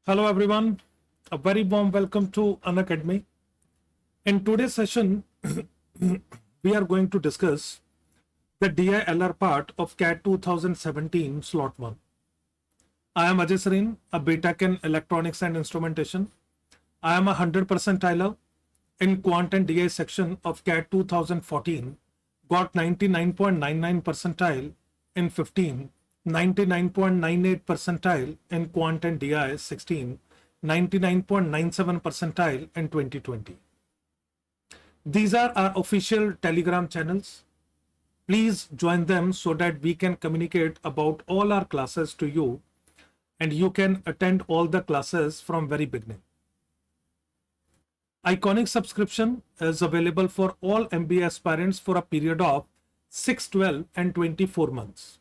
Hello everyone, a very warm welcome to Unacademy. In today's session, we are going to discuss the DILR part of CAT 2017 Slot 1. I am Ajay Sareen, a BTech in Electronics and Instrumentation. I am a 100 percentiler in Quant and DI section of CAT 2014, got 99.99 percentile in 15, 99.98 percentile in Quant and DI 16, 99.97 percentile in 2020. These are our official Telegram channels. Please join them so that we can communicate about all our classes to you and you can attend all the classes from very beginning. Iconic subscription is available for all MBA aspirants for a period of 6, 12 and 24 months,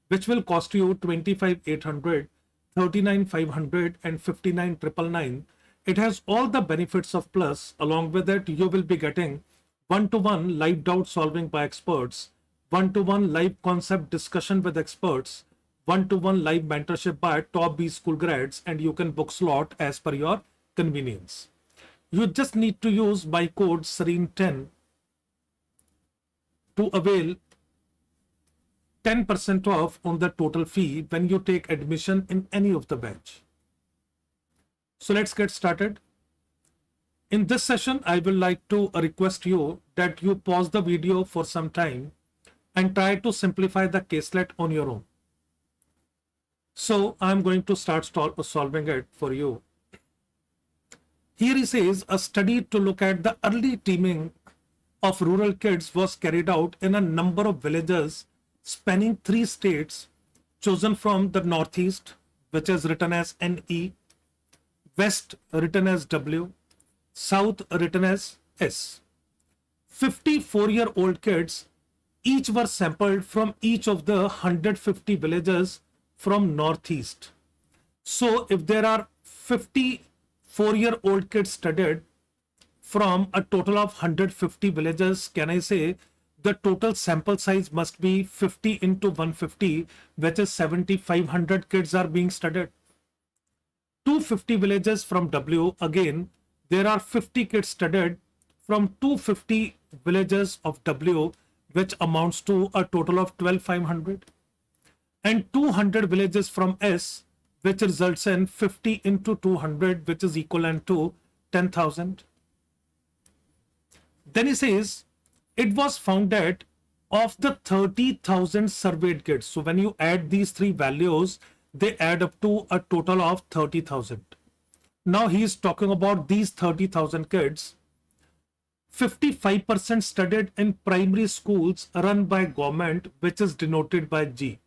which will cost you 25,800, 39,500 and 59,999. It has all the benefits of Plus. Along with it, you will be getting one-to-one live doubt solving by experts, one-to-one live concept discussion with experts, one-to-one live mentorship by top B school grads, and you can book slot as per your convenience. You just need to use my code SEREEN10 to avail 10% off on the total fee when you take admission in any of the batch. So let's get started. In this session, I will like to request you that you pause the video for some time and try to simplify the caselet on your own. So I'm going to start solving it for you. Here he says a study to look at the early teaming of rural kids was carried out in a number of villages spanning 3 states chosen from the Northeast, which is written as NE, West written as W, South written as S. 54-year-old kids each were sampled from each of the 150 villages from Northeast. So if there are 54-year-old kids studied from a total of 150 villages, can I say the total sample size must be 50 into 150, which is 7,500 kids are being studied. 250 villages from W, again, there are 50 kids studied from 250 villages of W, which amounts to a total of 12,500. And 200 villages from S, which results in 50 into 200, which is equivalent to 10,000. Then he says, it was found that of the 30,000 surveyed kids, so when you add these three values, they add up to a total of 30,000. Now he is talking about these 30,000 kids. 55% studied in primary schools run by government, which is denoted by G.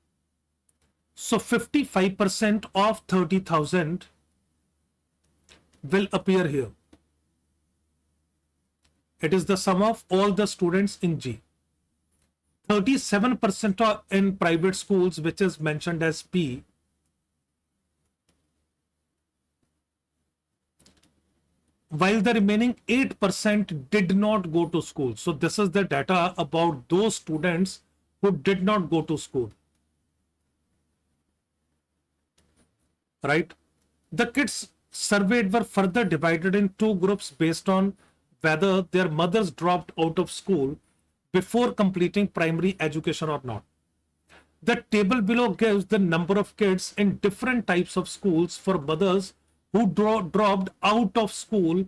So 55% of 30,000 will appear here. It is the sum of all the students in G. 37% are in private schools, which is mentioned as P. While the remaining 8% did not go to school. So this is the data about those students who did not go to school. Right? The kids surveyed were further divided in two groups based on whether their mothers dropped out of school before completing primary education or not. The table below gives the number of kids in different types of schools for mothers who dropped out of school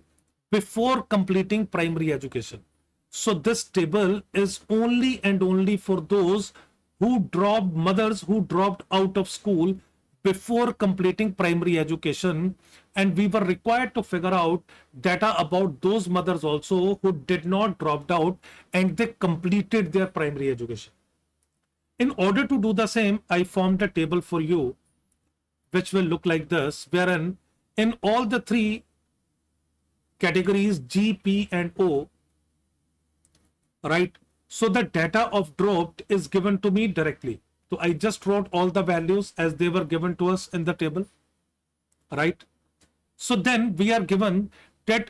before completing primary education. So this table is only and only for those mothers who dropped out of school before completing primary education, and we were required to figure out data about those mothers also who did not dropped out and they completed their primary education. In order to do the same, I formed a table for you which will look like this, wherein in all the three categories G, P and O, right, so the data of dropped is given to me directly. So I just wrote all the values as they were given to us in the table, right? So then we are given that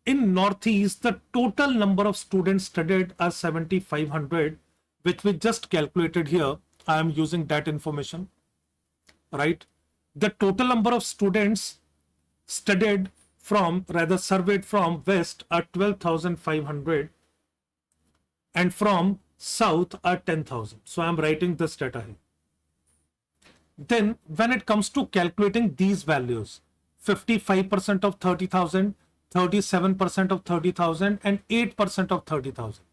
in Northeast, the total number of students studied are 7,500, which we just calculated here. I am using that information, right? the total number of students studied from, rather surveyed from west are 12,500 and from south are 10,000. So I'm writing this data here. Then when it comes to calculating these values, 55% of 30,000, 37% of 30,000 and 8% of 30,000.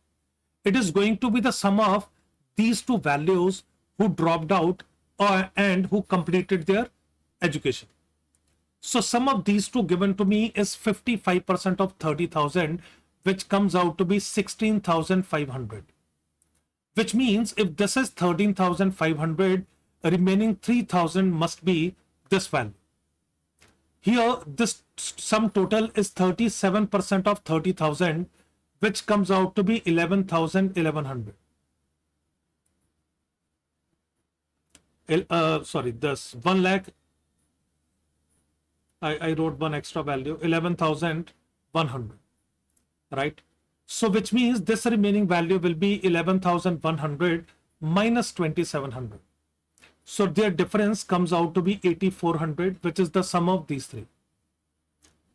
It is going to be the sum of these two values who dropped out and who completed their education. So sum of these two given to me is 55% of 30,000, which comes out to be 16,500. Which means if this is 13,500, remaining 3,000 must be this value. Here, this sum total is 37% of 30,000, which comes out to be 11,100. Sorry, this 1 lakh, I wrote one extra value, 11,100, right? So which means this remaining value will be 11,100 minus 2,700. So their difference comes out to be 8,400, which is the sum of these three.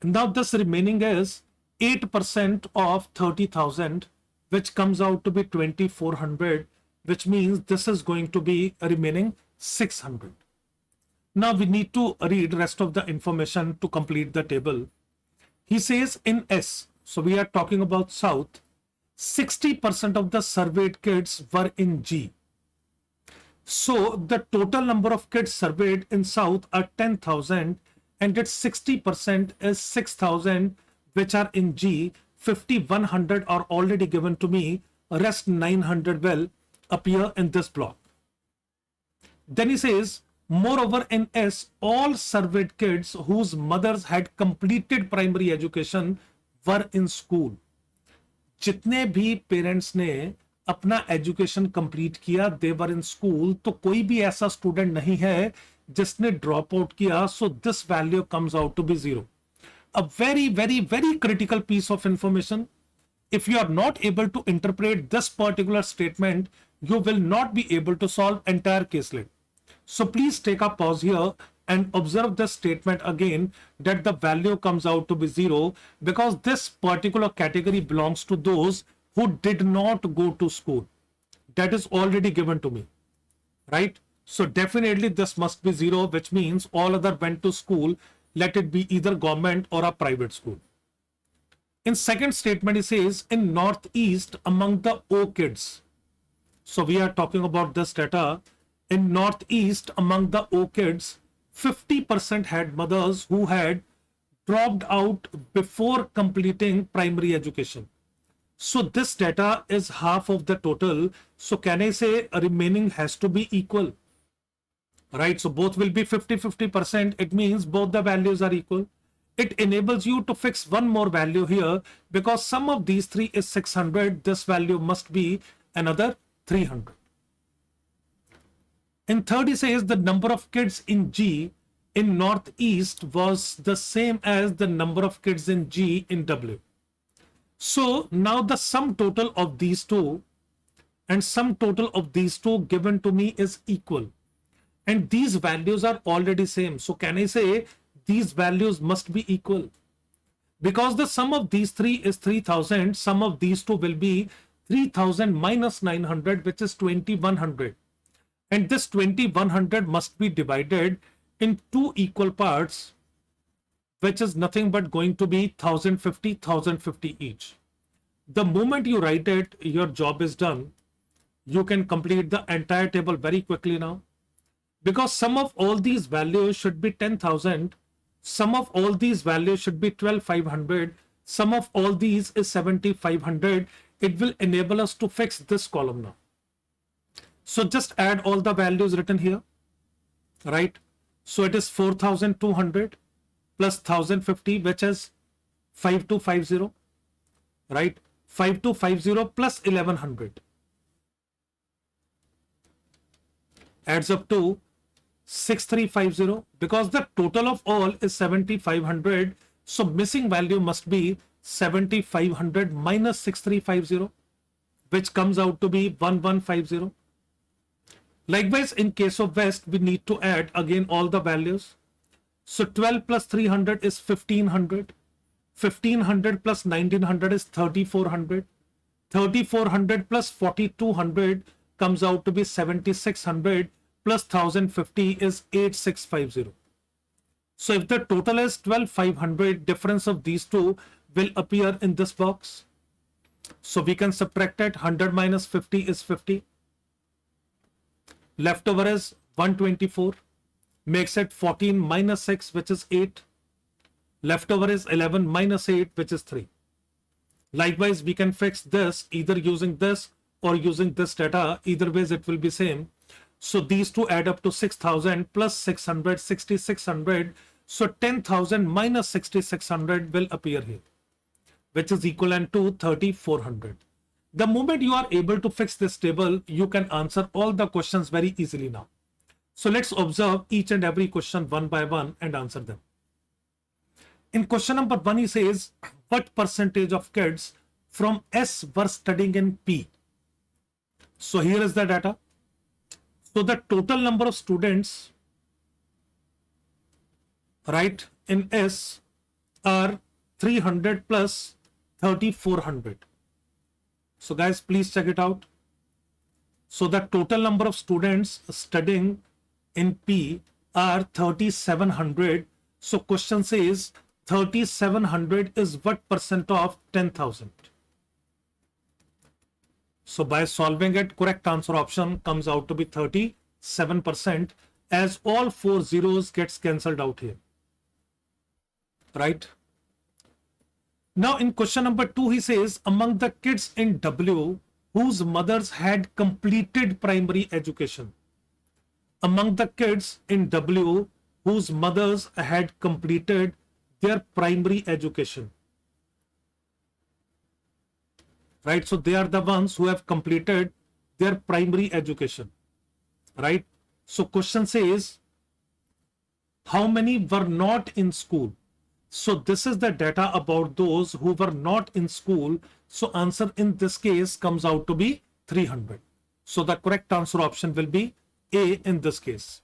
Now this remaining is 8% of 30,000, which comes out to be 2,400, which means this is going to be a remaining 600. Now we need to read rest of the information to complete the table. He says in S, so we are talking about South, 60% of the surveyed kids were in G. So the total number of kids surveyed in South are 10,000 and its 60% is 6,000, which are in G. 5,100 are already given to me. Rest 900 will appear in this block. Then he says, moreover in S, all surveyed kids whose mothers had completed primary education were in school. जितने भी parents ने अपना education complete किया दे वर in school, तो कोई भी ऐसा student नहीं है जिसने ड्रॉप आउट किया. So this value comes out to be 0. A very, very, very critical piece of information. If you are not able to interpret this particular statement, you will not be able to solve entire caselet. So please take a pause here and observe this statement again, that the value comes out to be 0, because this particular category belongs to those who did not go to school. That is already given to me, right? So definitely this must be 0, which means all other went to school. Let it be either government or a private school. In second statement, it says in Northeast among the O kids. So we are talking about this data. In Northeast among the O kids, 50% had mothers who had dropped out before completing primary education. So this data is half of the total. So can I say a remaining has to be equal? Right, so both will be 50-50%. It means both the values are equal. It enables you to fix one more value here, because sum of these three is 600. This value must be another 300. In third, it says the number of kids in G in Northeast was the same as the number of kids in G in W. So now the sum total of these two and sum total of these two given to me is equal. And these values are already same. So can I say these values must be equal? Because the sum of these three is 3,000, sum of these two will be 3,000 minus 900, which is 2,100. And this 2,100 must be divided in two equal parts, which is nothing but going to be 1,050, 1,050 each. The moment you write it, your job is done. You can complete the entire table very quickly now. Because sum of all these values should be 10,000, sum of all these values should be 12,500, sum of all these is 7,500. It will enable us to fix this column now. So just add all the values written here, right? So it is 4,200 plus 1,050, which is 5,250, right? 5,250 plus 1,100 adds up to 6,350, because the total of all is 7,500. So missing value must be 7,500 minus 6,350, which comes out to be 1,150. Likewise, in case of West, we need to add again all the values. So 12 plus 300 is 1500. 1500 plus 1900 is 3400. 3400 plus 4200 comes out to be 7600 plus 1050 is 8650. So if the total is 12500, difference of these two will appear in this box. So we can subtract it. 100 minus 50 is 50. Leftover is 124. Makes it 14 minus 6, which is 8. Leftover is 11 minus 8, which is 3. Likewise, we can fix this either using this or using this data. Either ways, it will be same. So these two add up to 6000 plus 600, 6600. So 10,000 minus 6600 will appear here, which is equivalent to 3400. The moment you are able to fix this table, you can answer all the questions very easily now. So let's observe each and every question one by one and answer them. In question number 1, he says, what percentage of kids from S were studying in P? So here is the data. So the total number of students, right, in S are 300 plus 3400. So guys, please check it out. So the total number of students studying in P are 3700. So question says 3700 is what percent of 10,000? So by solving it, correct answer option comes out to be 37%, as all 4 zeros gets cancelled out here. Right? Now in question number 2, he says, among the kids in W whose mothers had completed primary education. Among the kids in W whose mothers had completed their primary education. Right? So they are the ones who have completed their primary education. Right? So question says, how many were not in school? So this is the data about those who were not in school. So answer in this case comes out to be 300. So the correct answer option will be A in this case.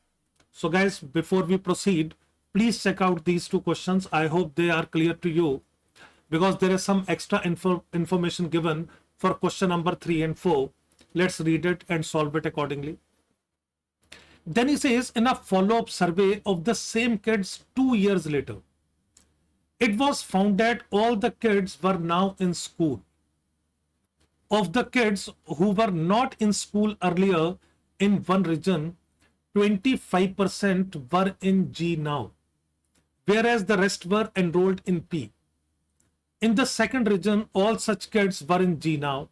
So guys, before we proceed, please check out these two questions. I hope they are clear to you, because there is some extra information given for question number 3 and 4. Let's read it and solve it accordingly. Then he says, in a follow-up survey of the same kids 2 years later, it was found that all the kids were now in school. Of the kids who were not in school earlier in one region, 25% were in G now, whereas the rest were enrolled in P. In the second region, all such kids were in G now,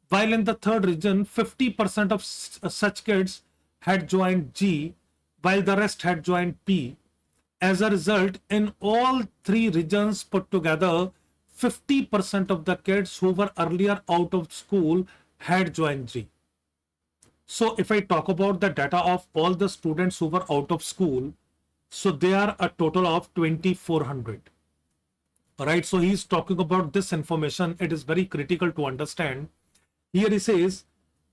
while in the third region, 50% of such kids had joined G, while the rest had joined P. As a result, in all 3 regions put together, 50% of the kids who were earlier out of school had joined G. So if I talk about the data of all the students who were out of school, so they are a total of 2400. All right, so he's talking about this information. It is very critical to understand. Here he says,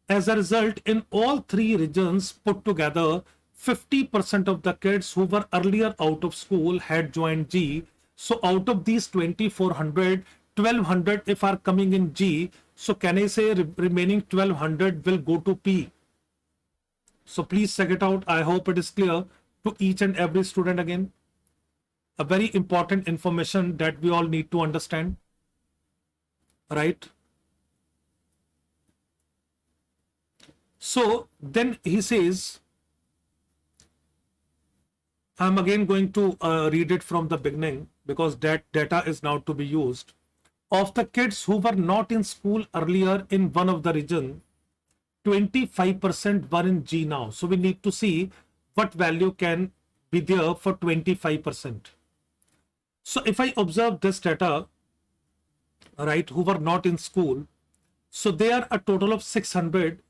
as a result, in all 3 regions put together, 50% of the kids who were earlier out of school had joined G. So out of these 2400, 1200 if are coming in G, so can I say remaining 1200 will go to P? So please check it out. I hope it is clear to each and every student again. A very important information that we all need to understand. Right? So then he says, I'm again going to read it from the beginning, because that data is now to be used. Of the kids who were not in school earlier in one of the region, 25% were in G now. So we need to see what value can be there for 25%. So if I observe this data, right, who were not in school, so they are a total of 600.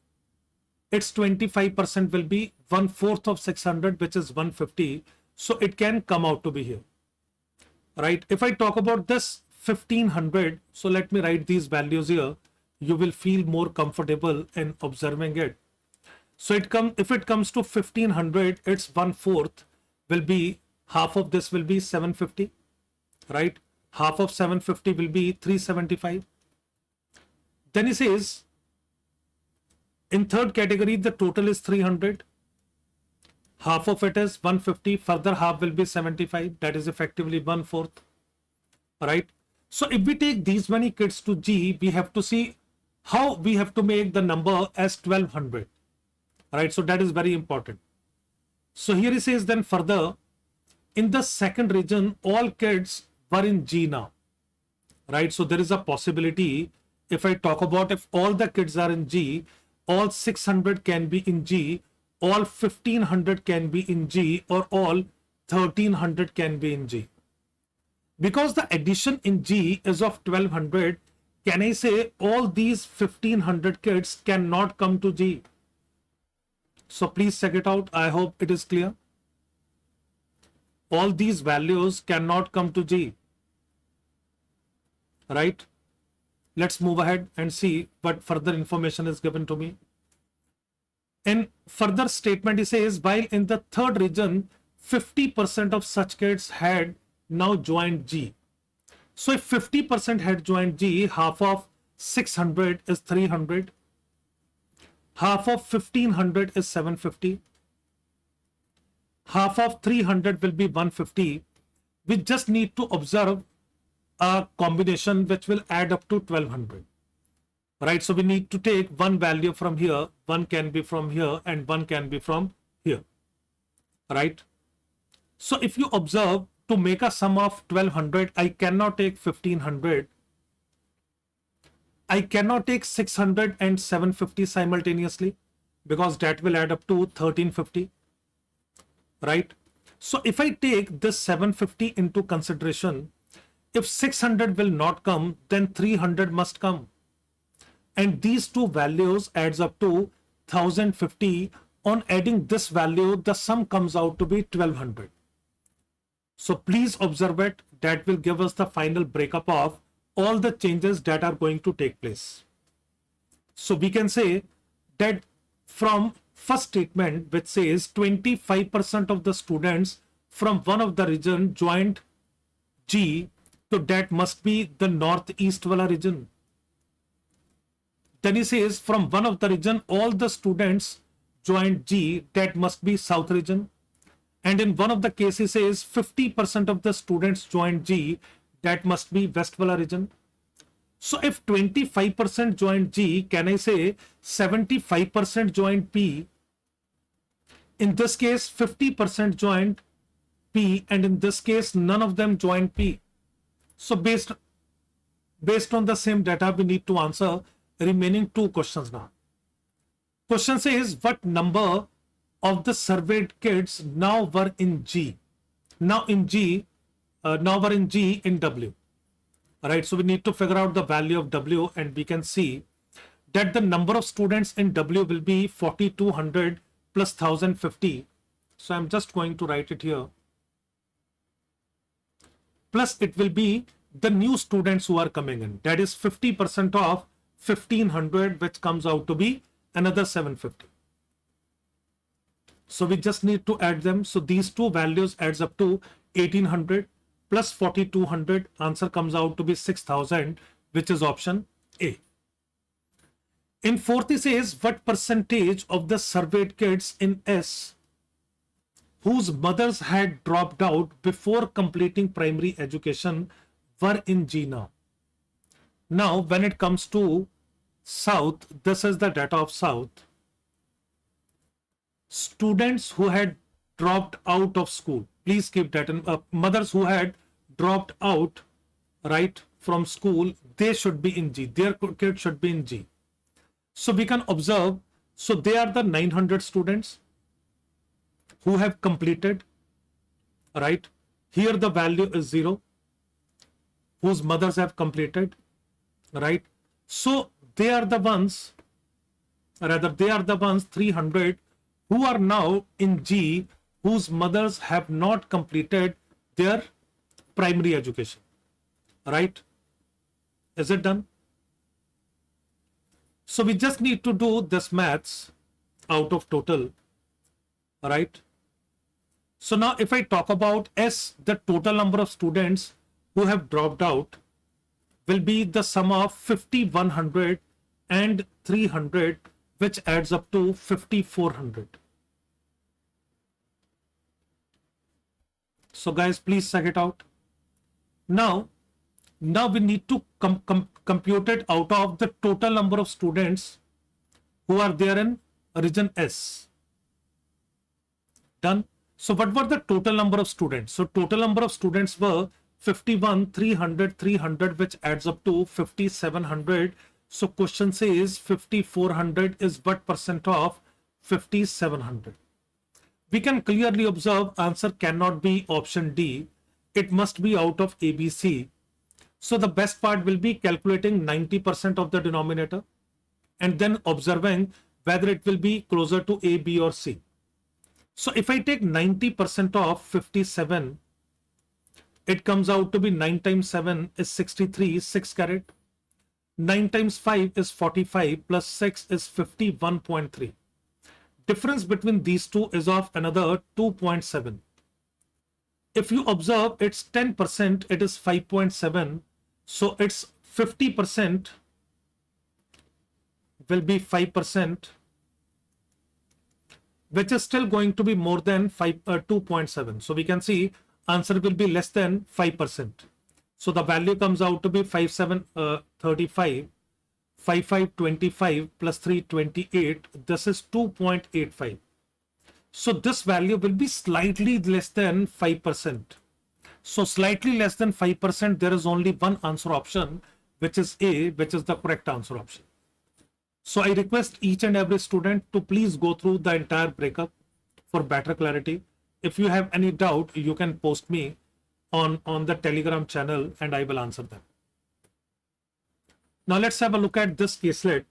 Its 25% will be 1/4 of 600, which is 150. So it can come out to be here. Right? If I talk about this 1500, so let me write these values here. You will feel more comfortable in observing it. So if it comes to 1500, it's 1/4 will be, half of this will be 750, right? Half of 750 will be 375. Then he says, in third category, the total is 300. Half of it is 150. Further half will be 75. That is effectively 1/4, right? So if we take these many kids to G, we have to see how we have to make the number as 1200, right? So that is very important. So here he says, then further, in the second region, all kids were in G now, right? So there is a possibility, if I talk about, if all the kids are in G, all 600 can be in G, all 1500 can be in G, or all 1300 can be in G. Because the addition in G is of 1200, can I say all these 1500 kids cannot come to G? So please check it out. I hope it is clear. All these values cannot come to G, right? Let's move ahead and see what further information is given to me. In further statement, he says, while in the third region, 50% of such kids had now joined G. So if 50% had joined G, half of 600 is 300. Half of 1500 is 750. Half of 300 will be 150. We just need to observe a combination which will add up to 1200. Right, so we need to take one value from here, one can be from here, and one can be from here, right? So if you observe, to make a sum of 1200, I cannot take 1500. I cannot take 600 and 750 simultaneously, because that will add up to 1350, right? So if I take this 750 into consideration, if 600 will not come, then 300 must come. And these two values adds up to 1050. On adding this value, the sum comes out to be 1200. So please observe it. That will give us the final breakup of all the changes that are going to take place. So we can say that from first statement, which says 25% of the students from one of the region joined G, so that must be the northeast wala region. Then he says from one of the region, all the students joined G, that must be south region. And in one of the cases says 50% of the students joined G, that must be west wala region. So if 25% joined G, can I say 75% joined P? In this case, 50% joined P, and in this case, none of them joined P. So based on the same data, we need to answer remaining two questions now. Question says, what number of the surveyed kids now were in G? Now were in G in W. All right, so we need to figure out the value of W, and we can see that the number of students in W will be 4200 plus 1050. So I'm just going to write it here. Plus it will be the new students who are coming in. That is 50% of 1500, which comes out to be another 750. So we just need to add them. So these two values adds up to 1800 plus 4200. Answer comes out to be 6000, which is option A. In fourth, it says, what percentage of the surveyed kids in S whose mothers had dropped out before completing primary education were in G now? Now, when it comes to South, this is the data of South. Students who had dropped out of school, please keep that in, mothers who had dropped out, right, from school, they should be in G. Their kids should be in G. So we can observe, so they are the 900 students who have completed, right? Here the value is 0, whose mothers have completed, right? So they are the ones, rather they are the ones 300 who are now in G, whose mothers have not completed their primary education, right? Is it done? So we just need to do this maths, out of total, right? So now if I talk about S, the total number of students who have dropped out will be the sum of 50, 100 and 300, which adds up to 5400. So guys, please check it out. Now we need to compute it out of the total number of students who are there in region S. Done. So what were the total number of students? So total number of students were 51, 300, 300, which adds up to 5700. So question says 5400 is what percent of 5700? We can clearly observe answer cannot be option D. It must be out of ABC. So the best part will be calculating 90% of the denominator and then observing whether it will be closer to A, B or C. So if I take 90% of 57, it comes out to be 9 times 7 is 63, 6 carat. 9 times 5 is 45 plus 6 is 51.3. Difference between these two is of another 2.7. If you observe it's 10%, it is 5.7. So it's 50% will be 5%, which is still going to be more than 2.7. So we can see answer will be less than 5%. So the value comes out to be 35, 25 plus 3, 28. This is 2.85. So this value will be slightly less than 5%. So slightly less than 5%, there is only one answer option, which is A, which is the correct answer option. So I request each and every student to please go through the entire breakup for better clarity. If you have any doubt, you can post me on the Telegram channel and I will answer them. Now let's have a look at this caselet.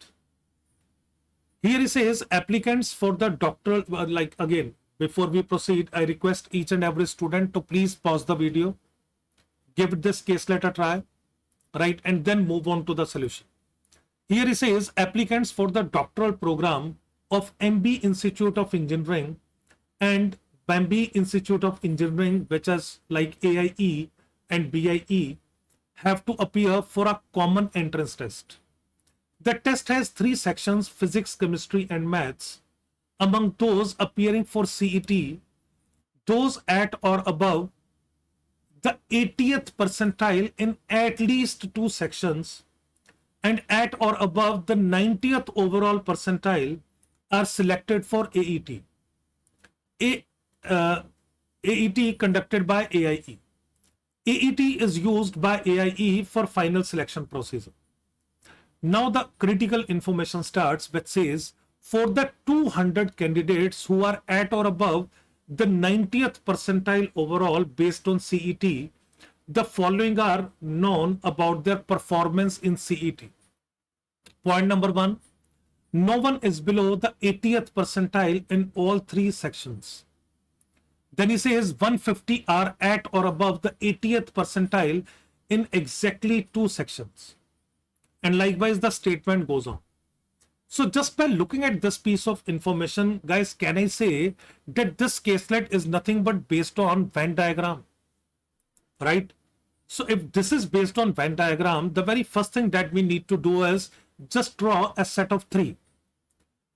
Here it says applicants for the doctoral, again, before we proceed, I request each and every student to please pause the video, give this caselet a try, right, and then move on to the solution. Here it says applicants for the doctoral program of MB Institute of Engineering and Bambi Institute of Engineering, which is like AIE and BIE, have to appear for a common entrance test. The test has 3 sections, physics, chemistry, and maths. Among those appearing for CET, those at or above the 80th percentile in at least 2 sections and at or above the 90th overall percentile are selected for AET. AET conducted by AIE. AET is used by AIE for final selection procedure. Now the critical information starts, which says for the 200 candidates who are at or above the 90th percentile overall based on CET, the following are known about their performance in CET. Point number 1, no one is below the 80th percentile in all 3 sections. Then he says 150 are at or above the 80th percentile in exactly 2 sections. And likewise the statement goes on. So just by looking at this piece of information, guys, can I say that this caselet is nothing but based on Venn diagram, right? So if this is based on Venn diagram, the very first thing that we need to do is just draw a set of 3,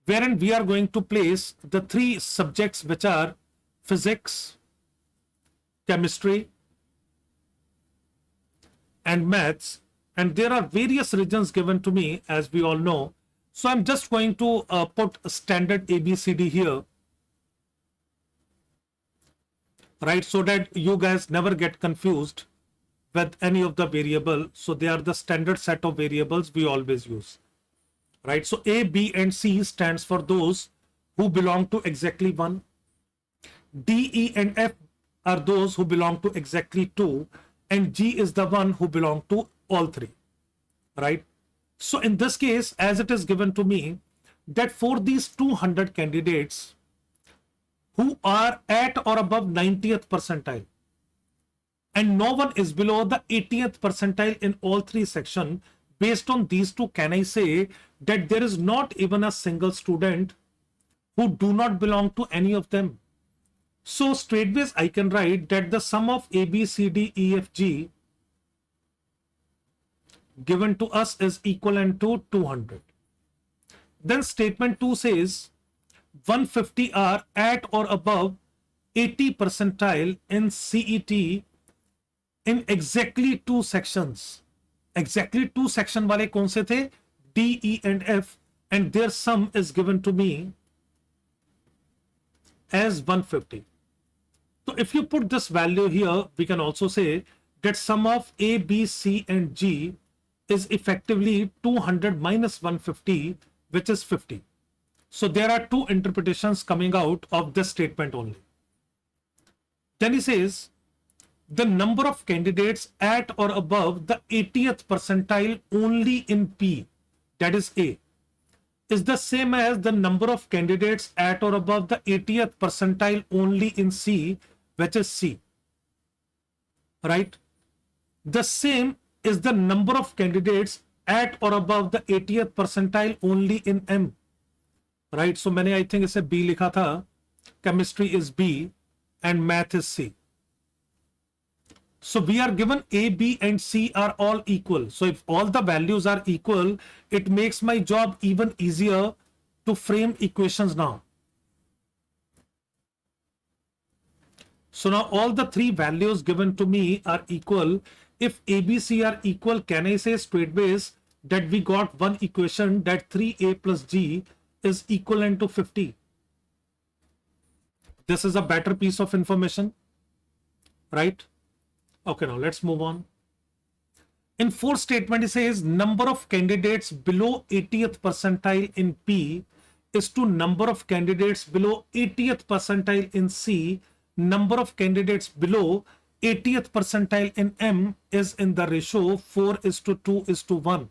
wherein we are going to place the 3 subjects, which are physics, chemistry, and maths. And there are various regions given to me, as we all know. So I'm just going to put a standard ABCD here, right? So that you guys never get confused with any of the variable. So they are the standard set of variables we always use, right? So A, B, and C stands for those who belong to exactly 1. D, E, and F are those who belong to exactly 2. And G is the one who belong to all 3, right? So in this case, as it is given to me, that for these 200 candidates who are at or above 90th percentile, and no one is below the 80th percentile in all 3 sections, based on these 2, can I say that there is not even a single student who do not belong to any of them. So straightways I can write that the sum of A, B, C, D, E, F, G given to us is equivalent to 200. Then statement 2 says 150 are at or above 80 percentile in CET in exactly two sections. Exactly two section वाले कौन से थे? D, E and F, and their sum is given to me as 150. So if you put this value here, we can also say that sum of A, B, C and G is effectively 200 minus 150, which is 50. So there are two interpretations coming out of this statement only. Then he says the number of candidates at or above the 80th percentile only in P, that is A, is the same as the number of candidates at or above the 80th percentile only in C, which is C. Right? The same is the number of candidates at or above the 80th percentile only in M. Right? So मैंने I think इसे B लिखा था, chemistry is B and math is C. So we are given A, B and C are all equal. So if all the values are equal, it makes my job even easier to frame equations now. So now all the three values given to me are equal. If A, B, C are equal, can I say straightways that we got one equation that 3A plus G is equivalent to 50? This is a better piece of information, right? Okay, now let's move on. In fourth statement, it says number of candidates below 80th percentile in P is to number of candidates below 80th percentile in C. Number of candidates below 80th percentile in M is in the ratio 4:2:1.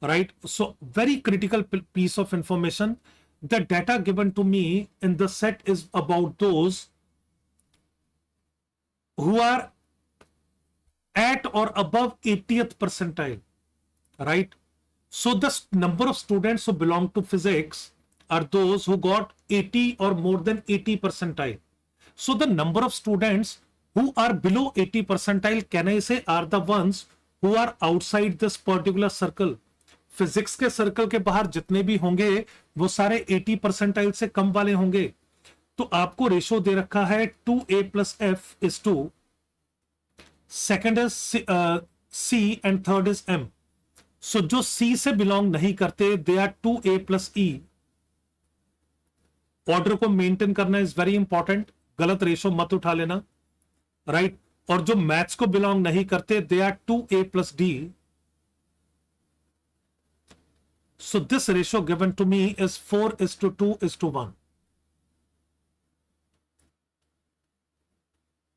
Right? So very critical piece of information. The data given to me in the set is about those who are at or above 80th percentile, right? So the number of students who belong to physics are those who got 80 or more than 80 percentile. So the number of students who are below 80 percentile, can I say, are the ones who are outside this particular circle. Physics के circle के बाहर जितने भी होंगे वो सारे 80 percentile से कम वाले होंगे. तो आपको रेशो दे रखा है 2A plus F is to second is C and third is M. So जो C से बिलोंग नहीं करते they are 2A plus E. Order को मेंटेन करना इज वेरी इंपॉर्टेंट. गलत रेशो मत उठा लेना, राइट? और जो मैथ्स को बिलोंग नहीं करते they are 2A plus D. So this ratio given to me is 4:2:1.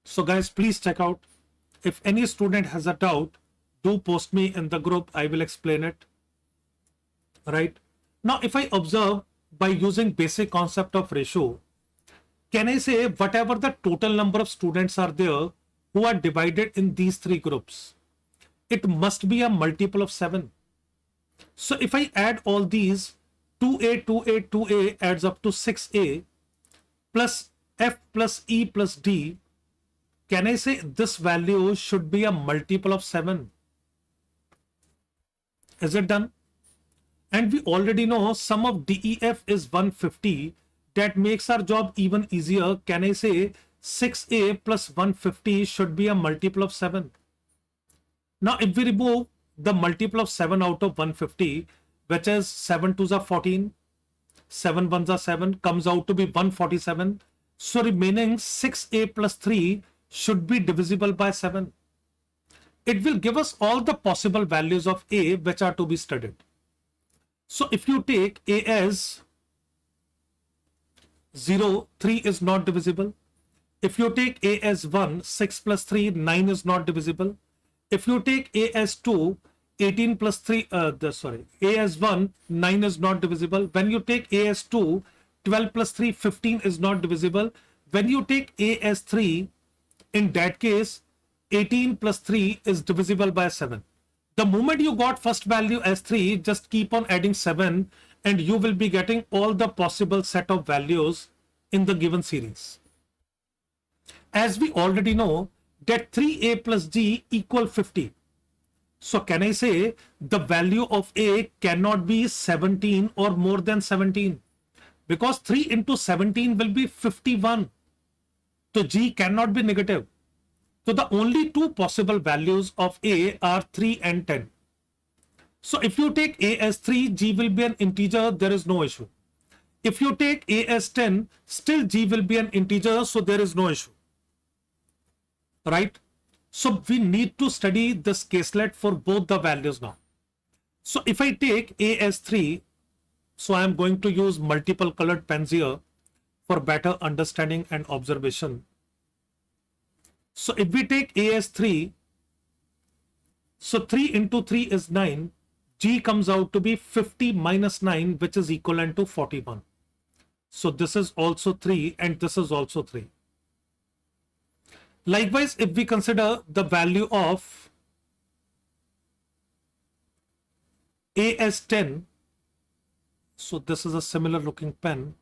So guys, please check out. If any student has a doubt, do post me in the group. I will explain it. Right? Now, if I observe by using basic concept of ratio, can I say whatever the total number of students are there who are divided in these three groups, it must be a multiple of 7. So if I add all these, 2A, 2A, 2A adds up to 6A plus F plus E plus D, can I say this value should be a multiple of 7? Is it done? And we already know sum of DEF is 150. That makes our job even easier. Can I say 6A plus 150 should be a multiple of 7? Now if we remove the multiple of 7 out of 150, which is 7 2s are 14, 7 1s are 7, comes out to be 147. So remaining 6A plus 3 should be divisible by 7. It will give us all the possible values of A which are to be studied. So if you take A as 0, 3 is not divisible. If you take A as 1, 6 plus 3, 9 is not divisible. If you take A as 2, 18 plus 3, A as 1, 9 is not divisible. When you take A as 2, 12 plus 3, 15 is not divisible. When you take A as 3, in that case, 18 plus 3 is divisible by 7. The moment you got first value as 3, just keep on adding 7 and you will be getting all the possible set of values in the given series. As we already know that 3a plus g equal 50. So can I say the value of a cannot be 17 or more than 17? Because 3 into 17 will be 51. So g cannot be negative. So the only two possible values of a are 3 and 10. So if you take a as 3, g will be an integer, there is no issue. If you take a as 10, still g will be an integer, so there is no issue. Right? So we need to study this caselet for both the values now. So if I take a as 3, so I am going to use multiple colored pens here for better understanding and observation. So if we take a as 3, so 3 into 3 is 9. G comes out to be 50 minus 9, which is equivalent to 41. So this is also 3 and this is also 3. Likewise, if we consider the value of a as 10, so this is a similar looking pen.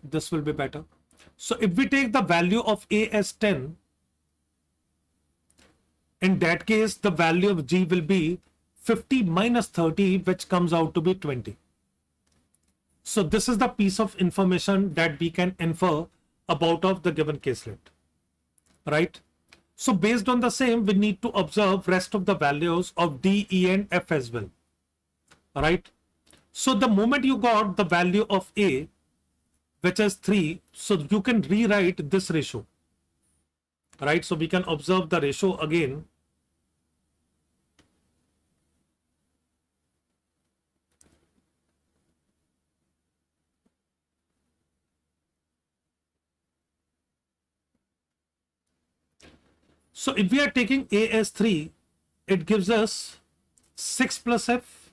This will be better. So if we take the value of a as 10, in that case, the value of g will be 50 minus 30, which comes out to be 20. So this is the piece of information that we can infer about of the given caselet, right? So based on the same, we need to observe rest of the values of D, E and F as well, right? So the moment you got the value of A, which is 3, so you can rewrite this ratio, right? So we can observe the ratio again. So if we are taking A as 3, it gives us 6 plus F,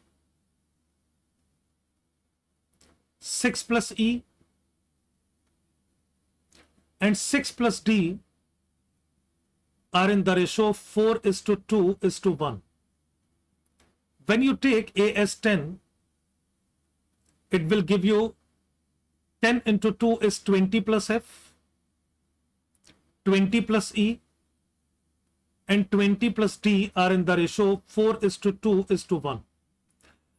6 plus E, and 6 plus D are in the ratio 4 is to 2 is to 1. When you take A as 10, it will give you 10 into 2 is 20 plus F, 20 plus E, and 20 plus D are in the ratio 4 is to 2 is to 1.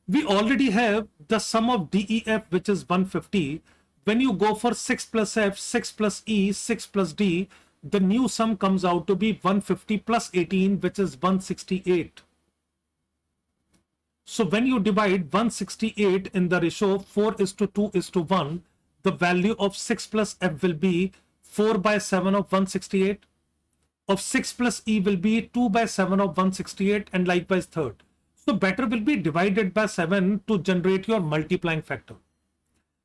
We already have the sum of DEF, which is 150. When you go for 6 plus F, 6 plus E, 6 plus D, the new sum comes out to be 150 plus 18, which is 168. So when you divide 168 in the ratio 4 is to 2 is to 1, the value of 6 plus F will be 4 by 7 of 168. Of 6 plus E will be 2 by 7 of 168, and likewise third. So better will be divided by 7 to generate your multiplying factor.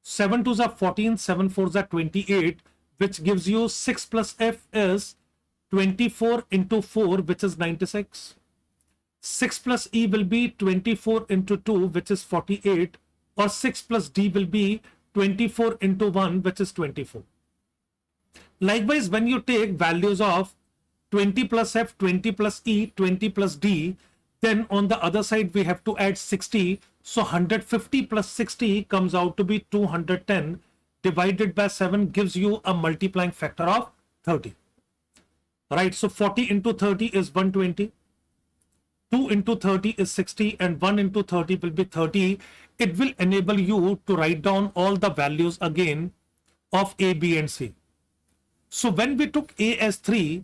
7 2s are 14, 7 4s are 28, which gives you 6 plus F is 24 into 4, which is 96. 6 plus E will be 24 into 2, which is 48, or 6 plus D will be 24 into 1, which is 24. Likewise, when you take values of 20 plus F, 20 plus E, 20 plus D, then on the other side we have to add 60. So 150 plus 60 comes out to be 210, divided by 7 gives you a multiplying factor of 30. Right, so 40 into 30 is 120. 2 into 30 is 60, and 1 into 30 will be 30. It will enable you to write down all the values again of A, B and C. So when we took A as 3,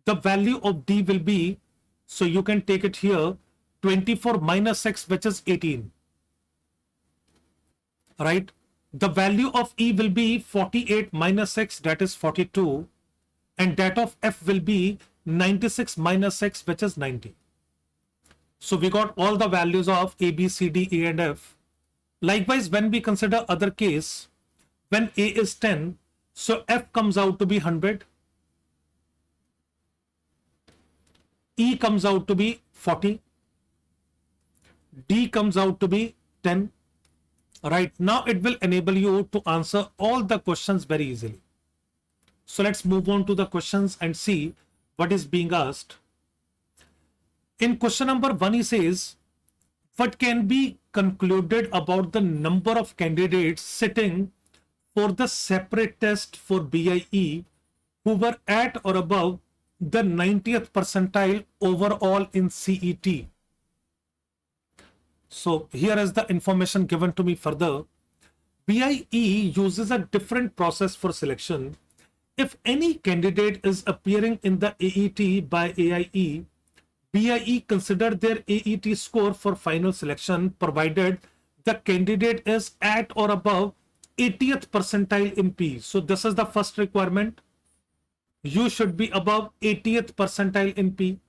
the value of D will be, so you can take it here, 24 minus 6, which is 18. Right? The value of E will be 48 minus 6, that is 42. And that of F will be 96 minus 6, which is 90. So we got all the values of A, B, C, D, E and F. Likewise, when we consider other case, when A is 10, so F comes out to be 100. E comes out to be 40. D comes out to be 10. Right, now it will enable you to answer all the questions very easily. So let's move on to the questions and see what is being asked. In question number 1, he says, what can be concluded about the number of candidates sitting for the separate test for BIE who were at or above the 90th percentile overall in CET? So here is the information given to me further. BIE uses a different process for selection. If any candidate is appearing in the AET by AIE, BIE consider their AET score for final selection provided the candidate is at or above 80th percentile in P. So this is the first requirement. You should be above 80th percentile in P.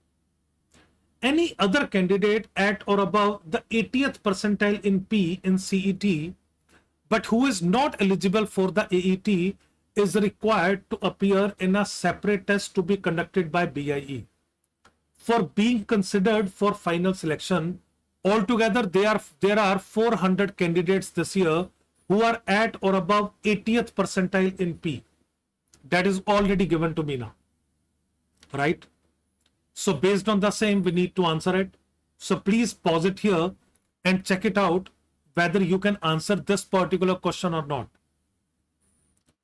Any other candidate at or above the 80th percentile in P in CET, but who is not eligible for the AET, is required to appear in a separate test to be conducted by BIE. For being considered for final selection, altogether there are 400 candidates this year who are at or above 80th percentile in P. That is already given to me now, right? So based on the same, we need to answer it. So please pause it here and check it out whether you can answer this particular question or not,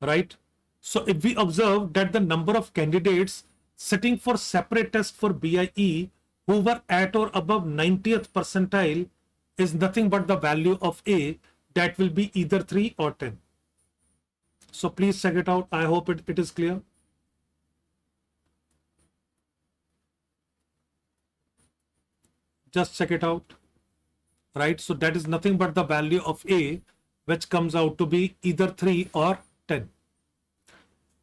right? So if we observe that the number of candidates sitting for separate test for BIE who were at or above 90th percentile is nothing but the value of A, that will be either 3 or 10. So please check it out. I hope it is clear. Just check it out, right? So that is nothing but the value of A, which comes out to be either 3 or 10.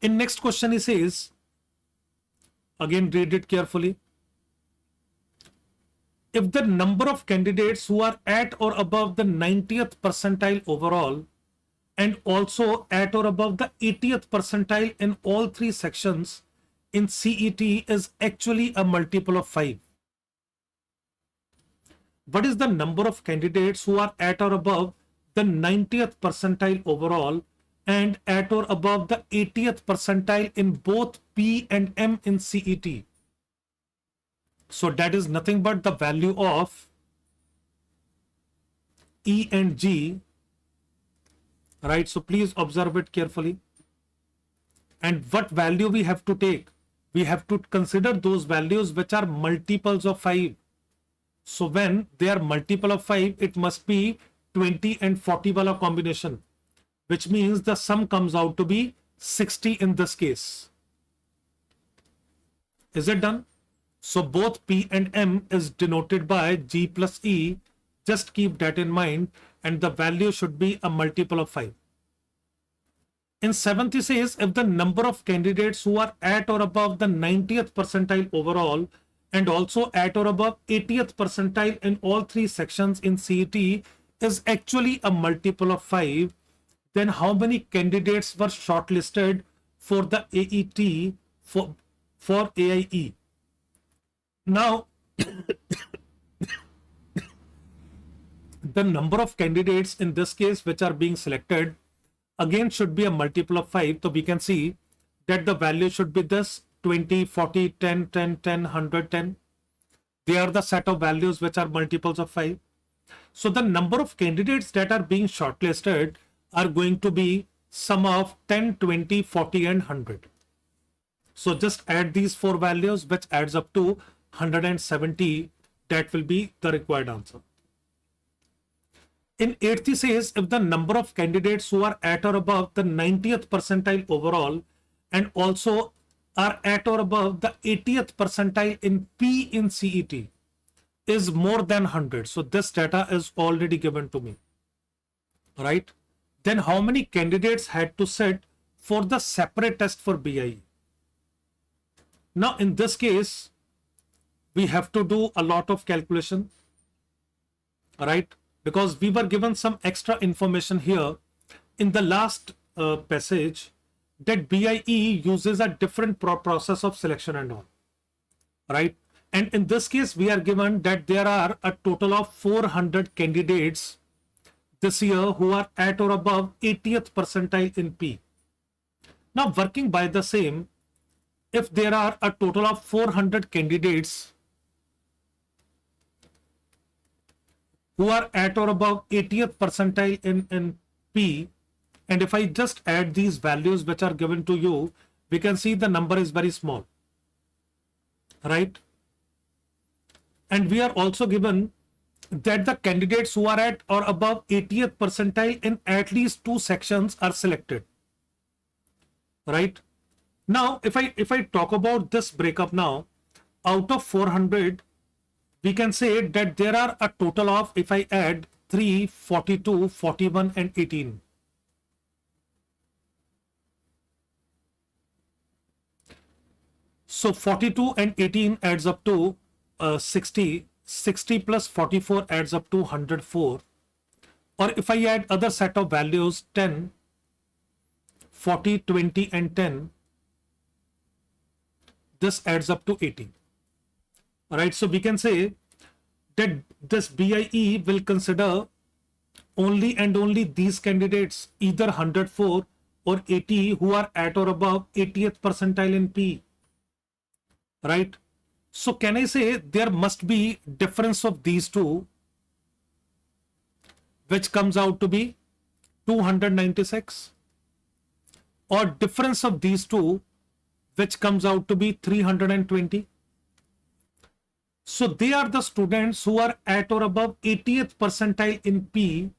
In next question, he says, again read it carefully. If the number of candidates who are at or above the 90th percentile overall and also at or above the 80th percentile in all 3 sections in CET is actually a multiple of 5. What is the number of candidates who are at or above the 90th percentile overall and at or above the 80th percentile in both P and M in CET? So that is nothing but the value of E and G, right? So please observe it carefully. And what value we have to take? We have to consider those values which are multiples of 5. So when they are multiple of 5, it must be 20 and 40 wala combination, which means the sum comes out to be 60 in this case. Is it done? So both P and M is denoted by G plus E. Just keep that in mind, and the value should be a multiple of 5. In 7th, he says, if the number of candidates who are at or above the 90th percentile overall and also at or above 80th percentile in all 3 sections in CET is actually a multiple of 5, then how many candidates were shortlisted for the AET for AIE? Now, the number of candidates in this case which are being selected again should be a multiple of 5. So we can see that the value should be this: 20, 40, 10, 10, 10, 100, 10. They are the set of values which are multiples of 5. So the number of candidates that are being shortlisted are going to be sum of 10, 20, 40 and 100. So just add these 4 values, which adds up to 170. That will be the required answer. In 8th, he says, if the number of candidates who are at or above the 90th percentile overall and also are at or above the 80th percentile in P in CET is more than 100. So this data is already given to me, right? Then how many candidates had to sit for the separate test for BIE? Now in this case, we have to do a lot of calculation, right? Because we were given some extra information here in the last passage that BIE uses a different process of selection and all, right? And in this case, we are given that there are a total of 400 candidates this year who are at or above 80th percentile in P. Now, working by the same, if there are a total of 400 candidates who are at or above 80th percentile in P, and if I just add these values which are given to you, we can see the number is very small, right? And we are also given that the candidates who are at or above 80th percentile in at least 2 sections are selected, right? Now, if I talk about this breakup now, out of 400, we can say that there are a total of, if I add 3, 42, 41 and 18. So 42 and 18 adds up to 60. 60 plus 44 adds up to 104. Or if I add other set of values, 10, 40, 20 and 10, this adds up to 80. All right, so we can say that this BIE will consider only and only these candidates, either 104 or 80, who are at or above 80th percentile in P, right? So can I say there must be difference of these two, which comes out to be 296, or difference of these two, which comes out to be 320. So they are the students who are at or above 80th percentile in P,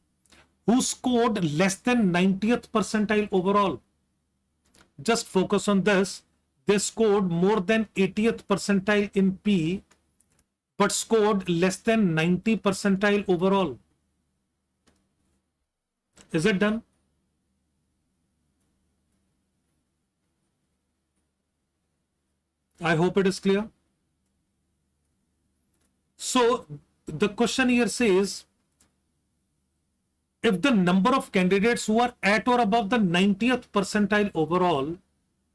who scored less than 90th percentile overall. Just focus on this. They scored more than 80th percentile in P, but scored less than 90 percentile overall. Is it done? I hope it is clear. So the question here says, if the number of candidates who are at or above the 90th percentile overall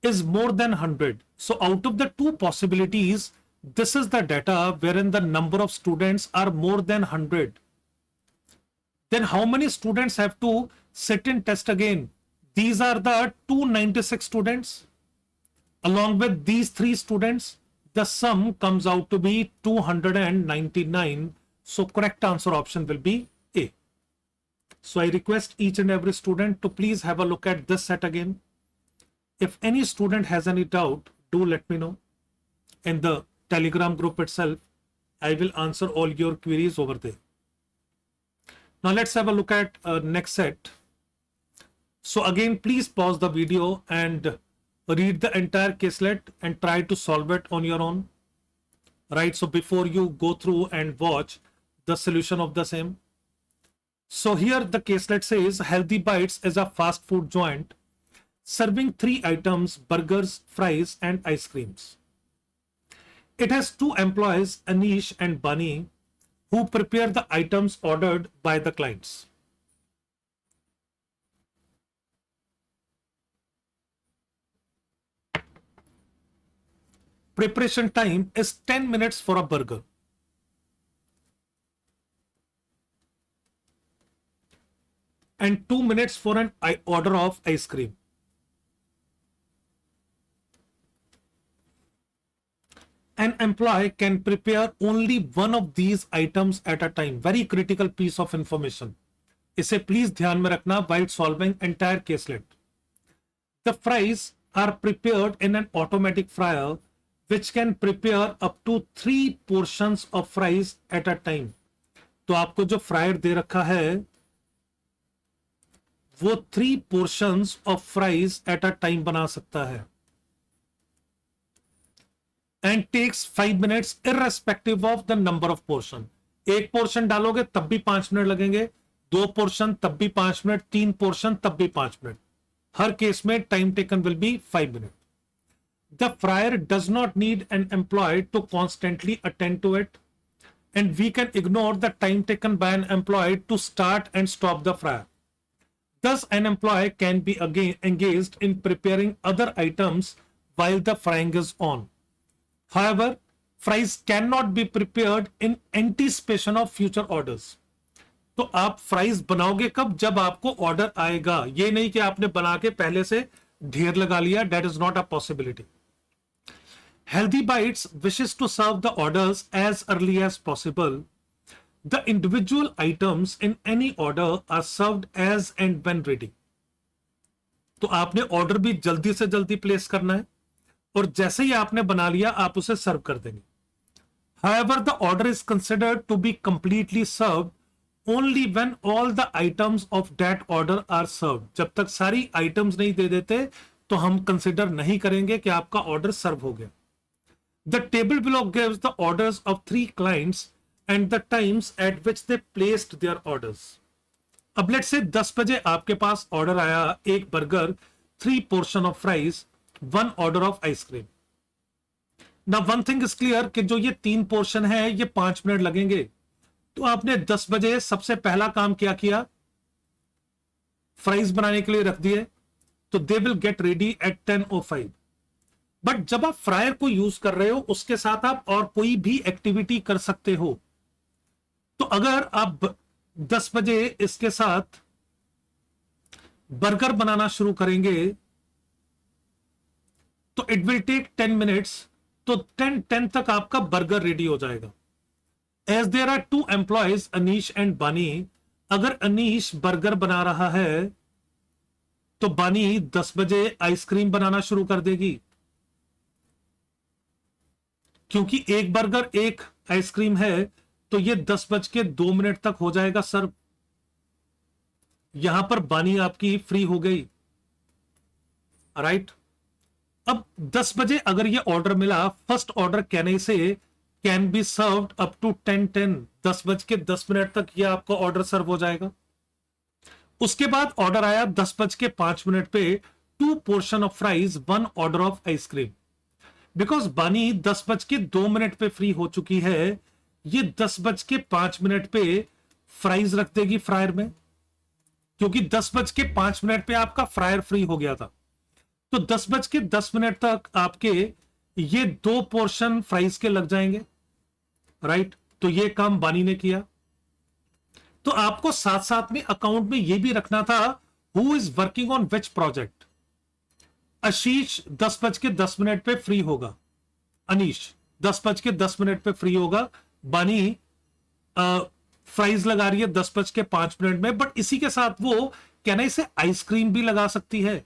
is more than 100. So out of the two possibilities, this is the data wherein the number of students are more than 100. Then how many students have to sit in test again? These are the 296 students. Along with these 3 students, the sum comes out to be 299. So correct answer option will be A. So I request each and every student to please have a look at this set again. If any student has any doubt, do let me know. In the Telegram group itself, I will answer all your queries over there. Now let's have a look at next set. So again, please pause the video and read the entire caselet and try to solve it on your own. Right, so before you go through and watch the solution of the same. So here the caselet says Healthy Bites is a fast food joint serving 3 items: burgers, fries, and ice creams. It has 2 employees, Anish and Bunny, who prepare the items ordered by the clients. Preparation time is 10 minutes for a burger and 2 minutes for an order of ice cream. An employee can prepare only one of these items at a time. Very critical piece of information. इसे please ध्यान में रखना while solving entire caselet. The fries are prepared in an automatic fryer which can prepare up to 3 portions of fries at a time. तो आपको जो fryer दे रखा है वो 3 portions of fries at a time बना सकता है. And takes 5 minutes irrespective of the number of portion. 1 portion डालोगे तब भी 5 मिनट लगेंगे, 2 portion तब भी 5 मिनट, 3 portion तब भी 5 मिनट. हर केस में time taken will be 5 minutes. The fryer does not need an employee to constantly attend to it, and we can ignore the time taken by an employee to start and stop the fryer. Thus, an employee can be again engaged in preparing other items while the frying is on. However, fries cannot be prepared in anticipation of future orders. तो आप fries बनाओगे कब? जब आपको order आएगा. ये नहीं कि आपने बना के पहले से ढेर लगा लिया, that is not a possibility. Healthy Bites wishes to serve the orders as early as possible. The individual items in any order are served as and when ready. तो आपने ऑर्डर भी जल्दी से जल्दी प्लेस करना है और जैसे ही आपने बना लिया आप उसे सर्व कर देंगे. However, the order is considered to be completely served only when all the items of that order are served. जब तक सारी आइटम्स नहीं दे देते तो हम कंसिडर नहीं करेंगे कि आपका ऑर्डर सर्व हो गया. The table below gives the orders of 3 clients and the times at which they placed their orders. अब लेट्स से 10 बजे आपके पास ऑर्डर आया, एक burger, 3 portion of fries, 1 order of ice cream. Now one thing is clear कि जो ये 3 portion है ये 5 मिनट लगेंगे. तो आपने 10 बजे सबसे पहला काम क्या किया, फ्राइज बनाने के लिए रख दिए, तो they will get ready eight 10:05. But जब आप फ्रायर को यूज कर रहे हो उसके साथ आप और कोई भी एक्टिविटी कर सकते हो. तो अगर आप 10 बजे इसके साथ बर्गर बनाना शुरू करेंगे तो इट विल टेक 10 मिनट्स. तो 10 तक आपका बर्गर रेडी हो जाएगा. As there are 2 employees, Anish and Bani, अगर अनीश बर्गर बना रहा है तो बानी 10 बजे आइसक्रीम बनाना शुरू कर देगी, क्योंकि एक बर्गर एक आइसक्रीम है तो ये 10:02 तक हो जाएगा सर. यहां पर बानी आपकी फ्री हो गई, राइट. अब 10 बजे अगर ये ऑर्डर मिला, फर्स्ट ऑर्डर कहने से can be served up to 10:10. 10:10 तक ये आपका ऑर्डर सर्व हो जाएगा. उसके बाद ऑर्डर आया 10:05 पे, 2 portion of fries, 1 order of ice cream. Because बानी 10:02 पे फ्री हो चुकी है, ये 10:05 पे फ्राइज रख देगी फ्रायर में, क्योंकि 10:05 पे आपका फ्रायर फ्री हो गया था. तो 10:10 तक आपके ये 2 पोर्शन फ्राइज के लग जाएंगे, राइट. तो ये काम बानी ने किया. तो आपको साथ साथ में अकाउंट में ये भी रखना था who is working on which project. Ashish 10:10 पे फ्री होगा, अनीश 10:10 पे फ्री होगा, बानी फ्राइज लगा रही है 10:05 में. बट इसी के साथ वो कहना इसे आइसक्रीम भी लगा सकती है.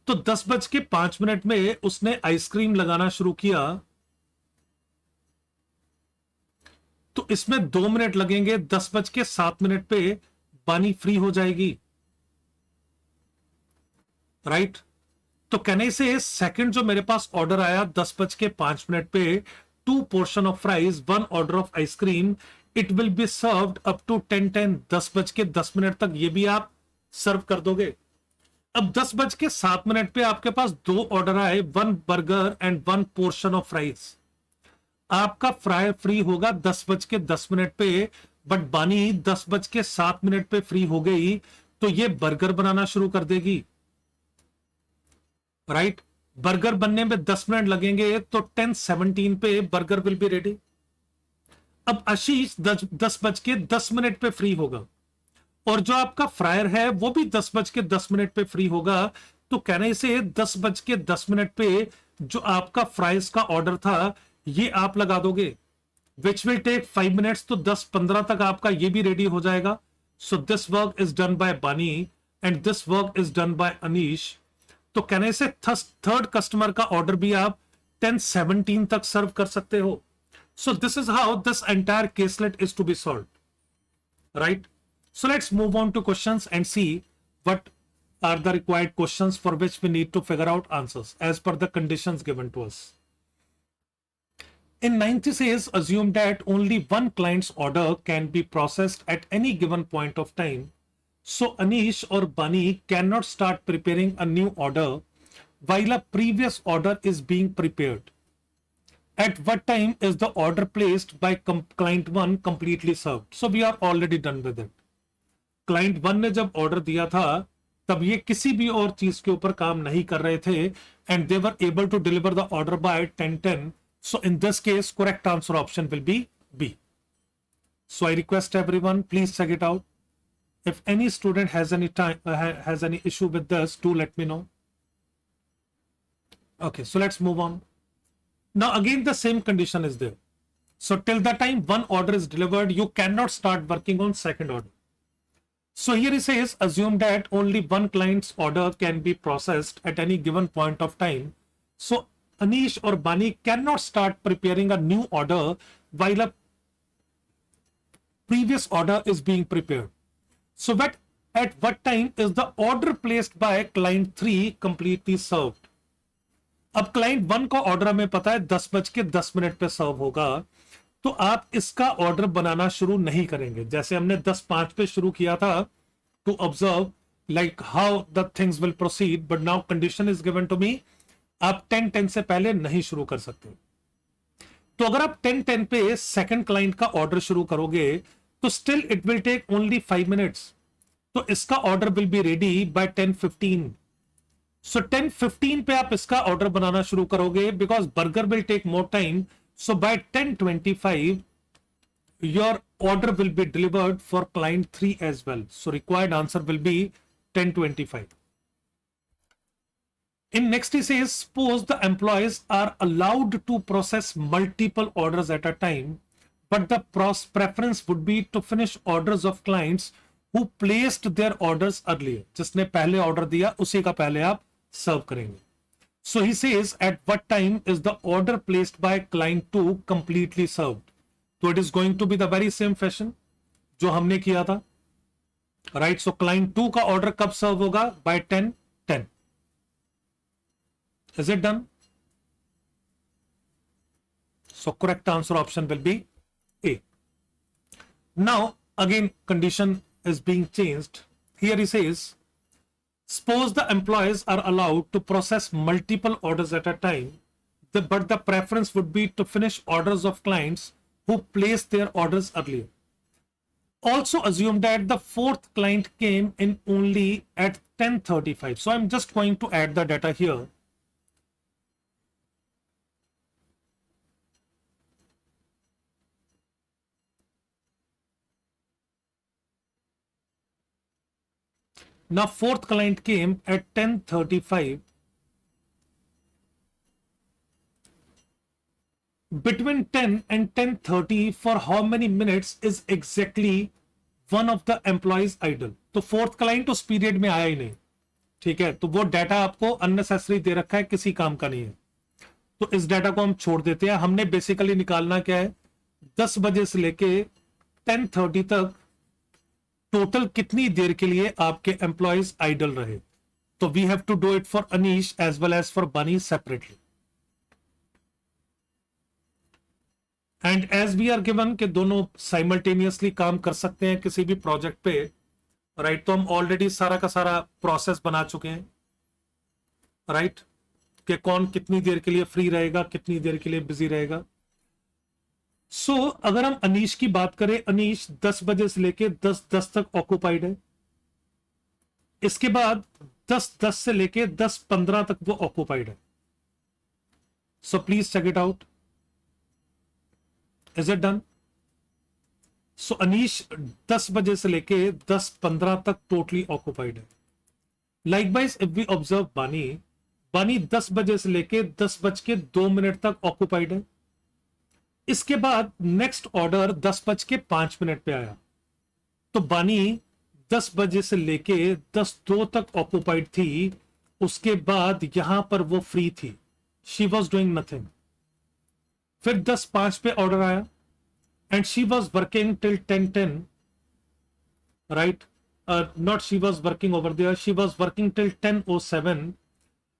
तो 10:05 में उसने आइसक्रीम लगाना शुरू किया, तो इसमें 2 मिनट लगेंगे. 10:07 पे बानी फ्री हो जाएगी, राइट. तो कहने से सेकंड जो मेरे पास ऑर्डर आया 10:05 पे, 2 portion of fries, 1 order of ice cream, it will be served up to 10:10. 10:10 तक ये भी आप सर्व कर दोगे. अब 10:07 पे आपके पास 2 ऑर्डर आए, 1 burger and 1 portion of fries. आपका फ्राई फ्री होगा 10:10 पे, बट बानी 10:07 पे फ्री हो गई, तो ये बर्गर बनाना शुरू कर देगी, राइट. बर्गर बनने में 10 मिनट लगेंगे, तो 10:17 पे बर्गर विल बी रेडी. अब आशीष 10:10 पे फ्री होगा, और जो आपका फ्रायर है वो भी 10:10 पे फ्री होगा. तो कहने से 10:10 पे जो आपका फ्राइज का ऑर्डर था ये आप लगा दोगे, विच विल टेक 5 मिनट्स. तो 10:15 तक आपका ये भी रेडी हो जाएगा. So this work is done by Bani and this work is done by Anish. तो कहने से थर्ड कस्टमर का ऑर्डर भी आप 10:17 तक सर्व कर सकते हो. So this is how this entire caselet is to be solved, right. So let's move on to questions and see what are the required questions for which we need to figure out answers as per the conditions given to us. In 96, assume that only one client's order can be processed at any given point of time. So Anish or Bani cannot start preparing a new order while a previous order is being prepared. At what time is the order placed by client 1 completely served? So we are already done with it. Client 1 ने जब order दिया था तब ये किसी भी और चीज के ऊपर काम नहीं कर रहे थे, and they were able to deliver the order by 10:10. So in this case correct answer option will be B. So I request everyone, please check it out. If any student has any time has any issue with this, do let me know. Okay, so let's move on. Now again the same condition is there. So till the time one order is delivered, you cannot start working on second order. So here he says, assume that only one client's order can be processed at any given point of time. So Anish or Bani cannot start preparing a new order while a previous order is being prepared. So at what time is the order placed by client 3 completely served? अब client 1 का order हमें पता है 10:10 पे सर्व होगा, तो आप इसका ऑर्डर बनाना शुरू नहीं करेंगे. जैसे हमने 10:05 पे शुरू किया था, to observe like how the things will proceed, but now condition is given to me, आप 10:10 से पहले नहीं शुरू कर सकते. तो अगर आप 10:10 पे सेकंड क्लाइंट का ऑर्डर शुरू करोगे तो still it will take only 5 minutes. तो इसका order will be ready by 10:15. So 10:15 पे आप इसका ऑर्डर बनाना शुरू करोगे because burger will take more time. So by 10:25 your order will be delivered for client 3 as well. So required answer will be 10:25. In next he says, suppose the employees are allowed to process multiple orders at a time, but the preference would be to finish orders of clients who placed their orders earlier. जिसने पहले order दिया उसी का पहले आप सर्व करेंगे. So he says, at what time is the order placed by client 2 completely served? तो it is going to be the very same fashion जो हमने किया था, राइट. सो क्लाइंट 2 का ऑर्डर कब सर्व होगा? By 10:10. Is it done? So correct answer option will be A. Now again condition is being changed. Here he says, suppose the employees are allowed to process multiple orders at a time, but the preference would be to finish orders of clients who placed their orders earlier. Also assume that the fourth client came in only at 10:35. So I'm just going to add the data here. Now fourth client came at 10:35. Between 10 and 10:30 for how many minutes is exactly one of the employees idle? तो fourth client उस period में आया ही नहीं, ठीक है. तो वो data आपको अननेसेसरी दे रखा है, किसी काम का नहीं है, तो इस डाटा को हम छोड़ देते हैं. हमने बेसिकली निकालना क्या है, 10 बजे से लेके 10:30 तक टोटल कितनी देर के लिए आपके एम्प्लॉयज आइडल रहे. तो we have to do it for Anish as well as for Bani separately. And as we are given कि दोनों साइमल्टेनियसली काम कर सकते हैं किसी भी प्रोजेक्ट पे, राइट. तो हम ऑलरेडी सारा का सारा प्रोसेस बना चुके हैं, राइट, कि कौन कितनी देर के लिए फ्री रहेगा, कितनी देर के लिए बिजी रहेगा. सो अगर हम अनीश की बात करें, अनीश 10 बजे से लेके 10:10 तक ऑक्यूपाइड है. इसके बाद 10:10 से लेके 10:15 तक वो ऑक्यूपाइड है. So please check it out. Is it done? So Anish 10 बजे से लेके 10:15 तक टोटली ऑक्यूपाइड है. Likewise if we observe Bani, Bani 10 बजे से लेके 10:02 तक ऑक्यूपाइड है. इसके बाद नेक्स्ट ऑर्डर 10:05 पे आया, तो बानी 10 बजे से लेके 10:02 तक ऑक्यूपाइड थी. उसके बाद यहां पर वो फ्री थी, शी वॉज डूइंग नथिंग. फिर 10:05 पे ऑर्डर आया and she was working till 10:10, right. Not she was working over there, she was working till 10:07.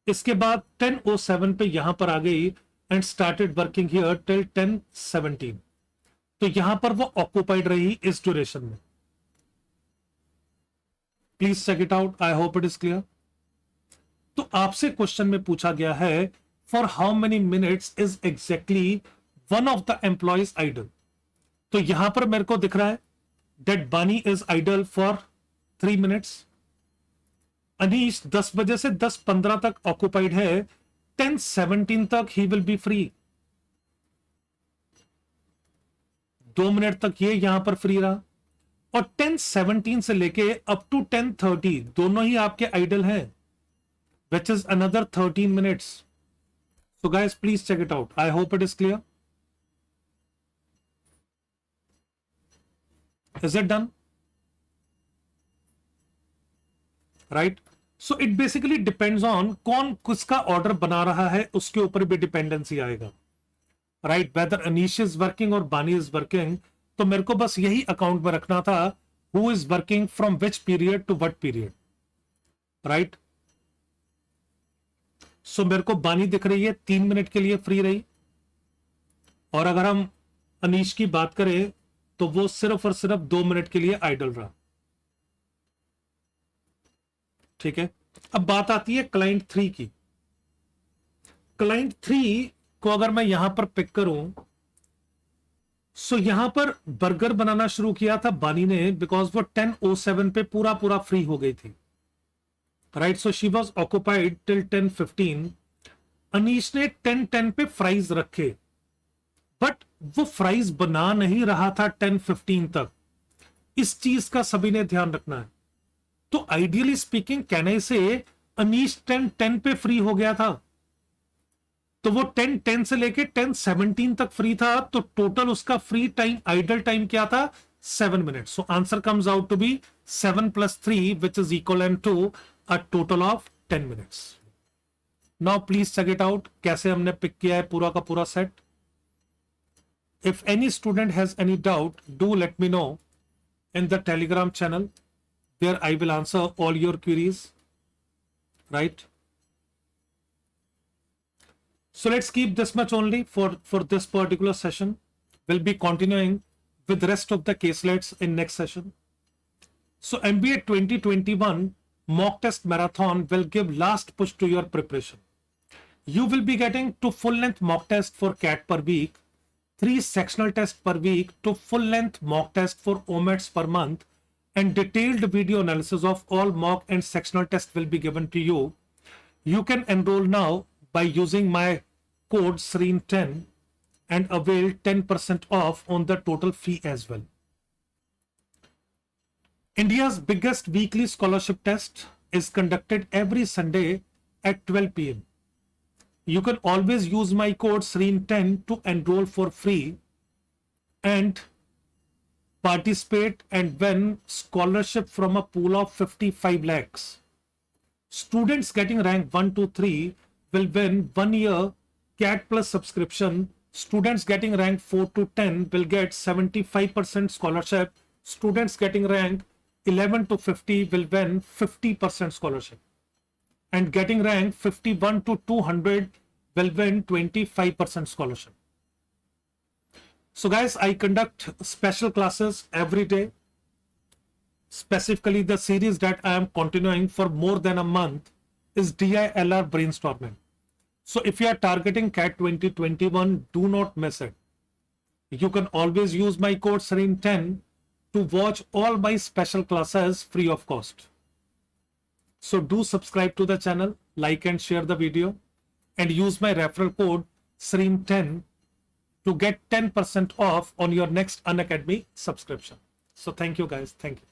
इसके बाद 10:07 पे यहां पर आ गई and started working here till 10:17. तो यहां पर वो ऑक्यूपाइड रही इस ड्यूरेशन में. Please check it out. I hope it is clear. तो आपसे क्वेश्चन में पूछा गया है, for how many minutes is exactly one of the employees idle. तो यहां पर मेरे को दिख रहा है that Bani is idle for 3 minutes. Anish 10 बजे से 10:15 तक ऑक्यूपाइड है, 10:17 तक ही विल बी फ्री. 2 मिनट तक ये यहां पर फ्री रहा. और 10:17 से लेके अप टू 10:30 दोनों ही आपके आइडल हैं, which is another 13 minutes. So guys, please check it out. I hope it is clear. Is it done? Right? So it basically depends on कौन किसका ऑर्डर बना रहा है, उसके ऊपर भी डिपेंडेंसी आएगा. Right, whether Anish is working और बानी इज वर्किंग. तो मेरे को बस यही अकाउंट में रखना था, who is working from which period to what period. Right, so मेरे को बानी दिख रही है 3 मिनट के लिए फ्री रही, और अगर हम अनीश की बात करें तो वो सिर्फ और सिर्फ 2 मिनट के लिए आइडल रहा. ठीक है, अब बात आती है क्लाइंट 3 की. क्लाइंट 3 को अगर मैं यहां पर पिक करूं, सो यहां पर बर्गर बनाना शुरू किया था बानी ने, बिकॉज वो 10:07 पे पूरा पूरा फ्री हो गई थी. Right, so she was occupied till 10:15. Anish ने 10:10 पे फ्राइज रखे, बट वो फ्राइज बना नहीं रहा था 10:15 तक. इस चीज का सभी ने ध्यान रखना है. तो आइडियली स्पीकिंग कहने से अनीश 10:10 पे फ्री हो गया था, तो वो 10:10 से लेके 10:17 तक फ्री था. तो टोटल उसका फ्री टाइम, आइडल टाइम क्या था? 7 मिनट. So answer comes out to be 7 + 3 which is equal to a total of 10 minutes. Now please check it out, कैसे हमने पिक किया है पूरा का पूरा set. If any student has any doubt, do let me know in the Telegram channel, where I will answer all your queries. Right, so let's keep this much only for this particular session. We'll be continuing with the rest of the caselets in next session. So MBA 2021 mock test marathon will give last push to your preparation. You will be getting 2 full length mock tests for CAT per week, 3 sectional tests per week, 2 full length mock tests for OMATs per month, and detailed video analysis of all mock and sectional tests will be given to you. You can enroll now by using my code SREEN10 and avail 10% off on the total fee as well. India's biggest weekly scholarship test is conducted every Sunday at 12 p.m. You can always use my code SREEN10 to enroll for free and participate and win scholarship from a pool of 55 lakhs. Students getting rank 1, 2, 3 will win 1 year CAT plus subscription. Students getting rank 4 to 10 will get 75% scholarship. Students getting rank 11 to 50 will win 50% scholarship. And getting rank 51 to 200 will win 25% scholarship. So guys, I conduct special classes every day. Specifically, the series that I am continuing for more than a month is DILR brainstorming. So if you are targeting CAT 2021, do not miss it. You can always use my code SREEN10 to watch all my special classes free of cost. So do subscribe to the channel, like and share the video, and use my referral code SREEN10 to get 10% off on your next Unacademy subscription. So thank you guys. Thank you.